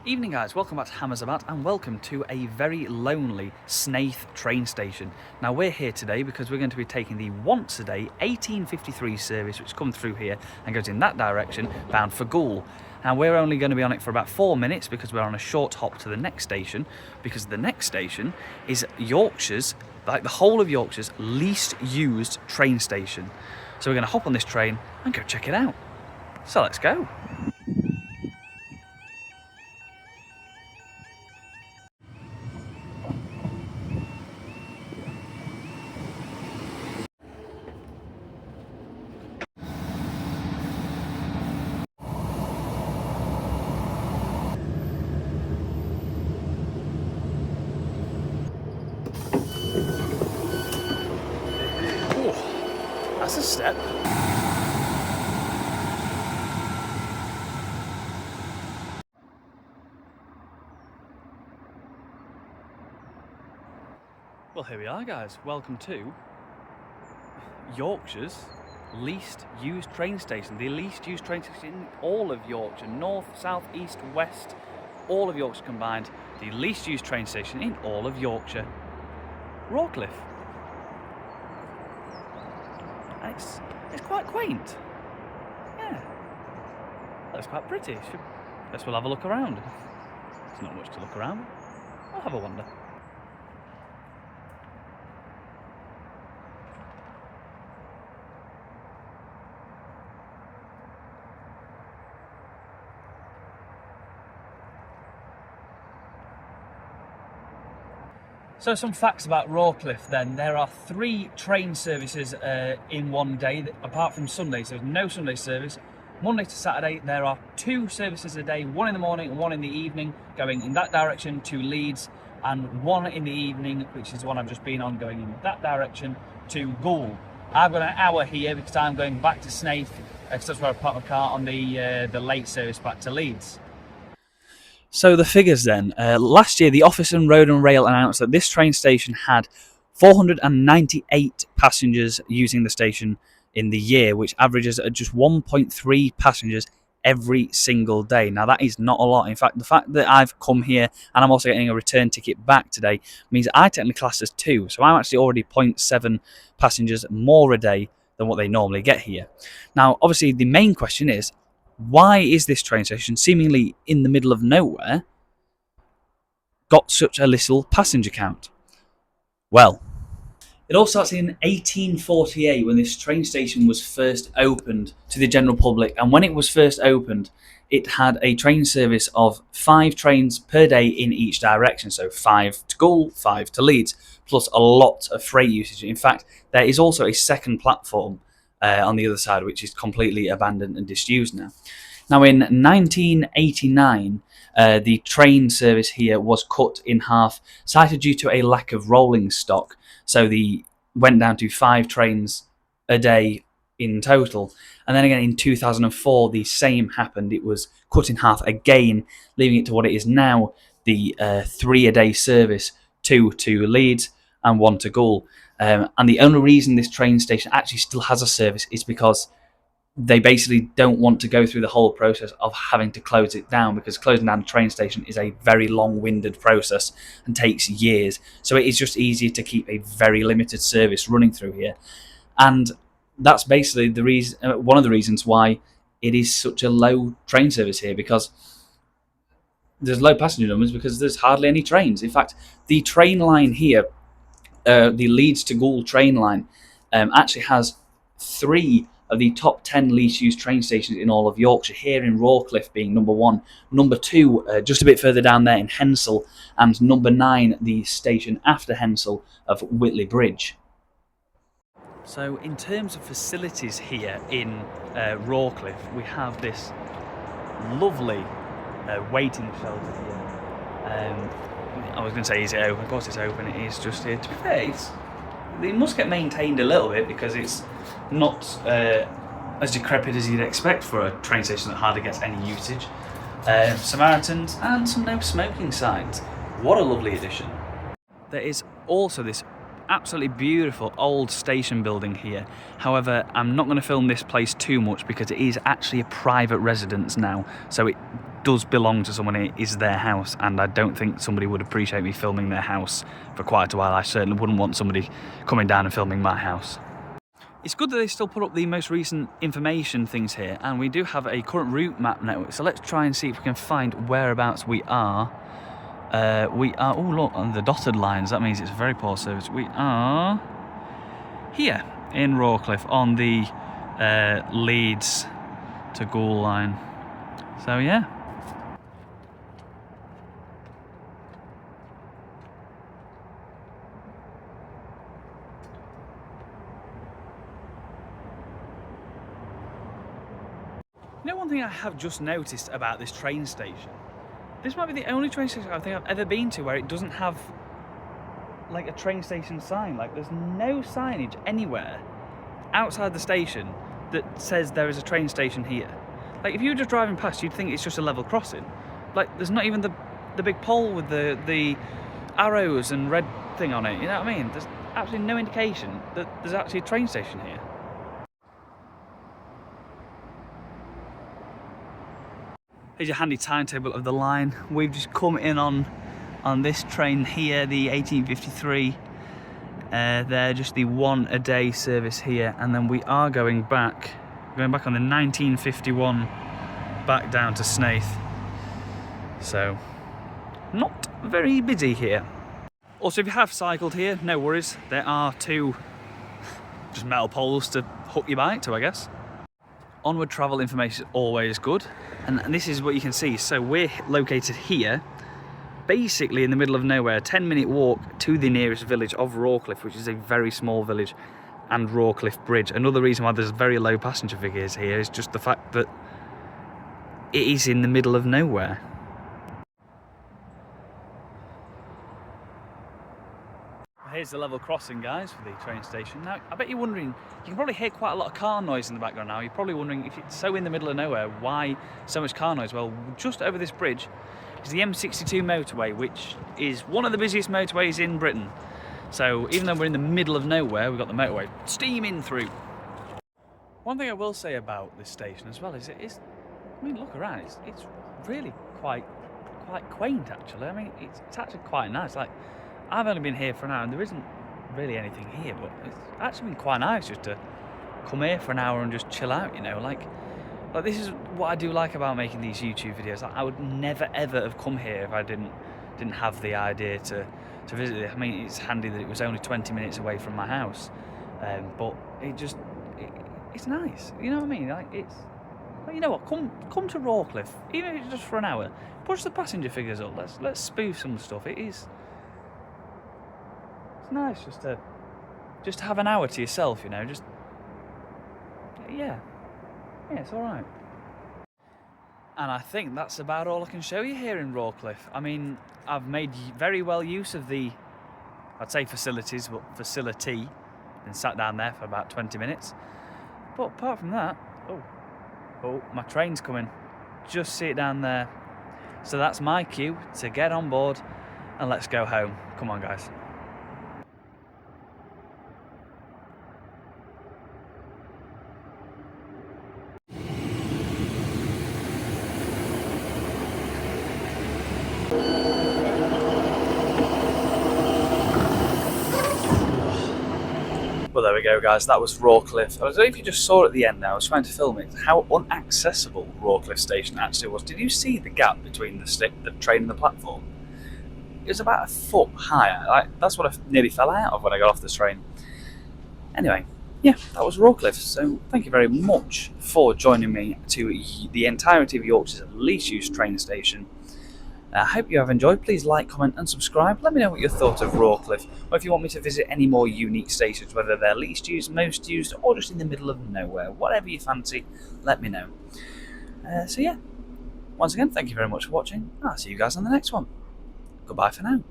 Evening guys, welcome back to Hammersabat and welcome to a very lonely Snaith train station. Now we're here today because we're going to be taking the once a day 1853 service which comes through here and goes in that direction bound for Goole. Now we're only going to be on it for about 4 minutes because we're on a short hop to the next station, because the next station is Yorkshire's, like the whole of Yorkshire's least used train station. So we're going to hop on this train and go check it out. So let's go. That's a step. Well, here we are guys, welcome to Yorkshire's least used train station. The least used train station in all of Yorkshire, north, south, east, west, all of Yorkshire combined. The least used train station in all of Yorkshire. Rawcliffe. And it's quite quaint. Yeah. Looks quite pretty. Guess we'll have a look around. There's not much to look around. I'll have a wander. So some facts about Rawcliffe then. There are 3 train services in one day, apart from Sunday. So there's no Sunday service. Monday to Saturday, there are 2 services a day, 1 in the morning and 1 in the evening, going in that direction to Leeds, and 1 in the evening, which is the one I've just been on, going in that direction to Goole. I've got an hour here because I'm going back to Snaith, because that's where I parked my car on the late service back to Leeds. So the figures then. Last year, the Office and Road and Rail announced that this train station had 498 passengers using the station in the year, which averages at just 1.3 passengers every single day. Now that is not a lot. In fact, the fact that I've come here and I'm also getting a return ticket back today means I technically class as 2. So I'm actually already 0.7 passengers more a day than what they normally get here. Now, obviously, the main question is, why is this train station, seemingly in the middle of nowhere, got such a little passenger count? Well, it all starts in 1848 when this train station was first opened to the general public. And when it was first opened, it had a train service of 5 trains per day in each direction. So 5 to Goole, 5 to Leeds, plus a lot of freight usage. In fact, there is also a second platform on the other side, which is completely abandoned and disused now. Now, in 1989, the train service here was cut in half, cited due to a lack of rolling stock. So they went down to 5 trains a day in total. And then again in 2004, the same happened. It was cut in half again, leaving it to what it is now, the 3 a day service, 2 to Leeds and 1 to Goole. And the only reason this train station actually still has a service is because they basically don't want to go through the whole process of having to close it down, because closing down a train station is a very long-winded process and takes years. So it is just easier to keep a very limited service running through here. And that's basically the reason, one of the reasons why it is such a low train service here, because there's low passenger numbers because there's hardly any trains. In fact, the train line here, the Leeds to Goole train line, actually has 3 of the top 10 least used train stations in all of Yorkshire, here in Rawcliffe being number 1, number 2 just a bit further down there in Hensall, and number 9 the station after Hensall of Whitley Bridge. So in terms of facilities here in Rawcliffe, we have this lovely waiting shelter here. I was going to say, is it open? Of course it's open, it is just here. To be fair, it must get maintained a little bit because it's not as decrepit as you'd expect for a train station that hardly gets any usage. Samaritans and some no smoking signs. What a lovely addition. There is also this absolutely beautiful old station building here. However, I'm not going to film this place too much because it is actually a private residence now, so it does belong to someone, it is their house, and I don't think somebody would appreciate me filming their house for quite a while. I certainly wouldn't want somebody coming down and filming my house. It's good that they still put up the most recent information things here, and we do have a current route map network, so let's try and see if we can find whereabouts we are. Oh look, on the dotted lines, that means it's a very poor service. We are here in Rawcliffe on the Leeds to Goole line. So yeah. You know, one thing I have just noticed about this train station, this might be the only train station I think I've ever been to where it doesn't have like a train station sign. Like, there's no signage anywhere outside the station that says there is a train station here. Like, if you were just driving past, you'd think it's just a level crossing. Like, there's not even the big pole with the arrows and red thing on it, you know what I mean? There's absolutely no indication that there's actually a train station here. Here's your handy timetable of the line. We've just come in on this train here, the 1853. They're just the 1 a day service here, and then we are going back on the 1951 back down to Snaith. So not very busy here. Also, if you have cycled here, no worries. There are 2 just metal poles to hook your bike to, I guess. Onward travel information is always good, and this is what you can see. So we're located here, basically in the middle of nowhere, a 10-minute walk to the nearest village of Rawcliffe, which is a very small village, and Rawcliffe Bridge. Another reason why there's very low passenger figures here is just the fact that it is in the middle of nowhere. Here's the level crossing, guys, for the train station. Now, I bet you're wondering, you can probably hear quite a lot of car noise in the background now. You're probably wondering, if it's so in the middle of nowhere, why so much car noise? Well, just over this bridge is the M62 motorway, which is one of the busiest motorways in Britain. So even though we're in the middle of nowhere, we've got the motorway steaming through. One thing I will say about this station as well is I mean, look around, it's really quite quaint, actually. I mean, it's actually quite nice. Like, I've only been here for an hour and there isn't really anything here, but it's actually been quite nice just to come here for an hour and just chill out, you know. Like this is what I do like about making these YouTube videos. Like, I would never ever have come here if I didn't have the idea to visit it. I mean, it's handy that it was only 20 minutes away from my house, but it's nice, you know what I mean? Like, well, you know what, come to Rawcliffe, even if it's just for an hour. Push the passenger figures up, let's spoof some stuff. It's nice just to have an hour to yourself, you know. Just yeah, it's all right. And I think that's about all I can show you here in Rawcliffe. I mean, I've made very well use of the, I'd say facilities, but facility, and sat down there for about 20 minutes. But apart from that, oh, my train's coming. Just see it down there. So that's my cue to get on board and let's go home. Come on, guys. Well, there we go, guys. That was Rawcliffe. I don't know if you just saw at the end there. I was trying to film it. How unaccessible Rawcliffe station actually was. Did you see the gap between the train and the platform? It was about 1 foot high. That's what I nearly fell out of when I got off the train. Anyway, yeah, that was Rawcliffe. So thank you very much for joining me to the entirety of Yorkshire's least used train station. I hope you have enjoyed. Please like, comment and subscribe. Let me know what you thought of Rawcliffe, or if you want me to visit any more unique stations, whether they're least used, most used, or just in the middle of nowhere. Whatever you fancy, let me know. So yeah, once again, thank you very much for watching. I'll see you guys on the next one. Goodbye for now.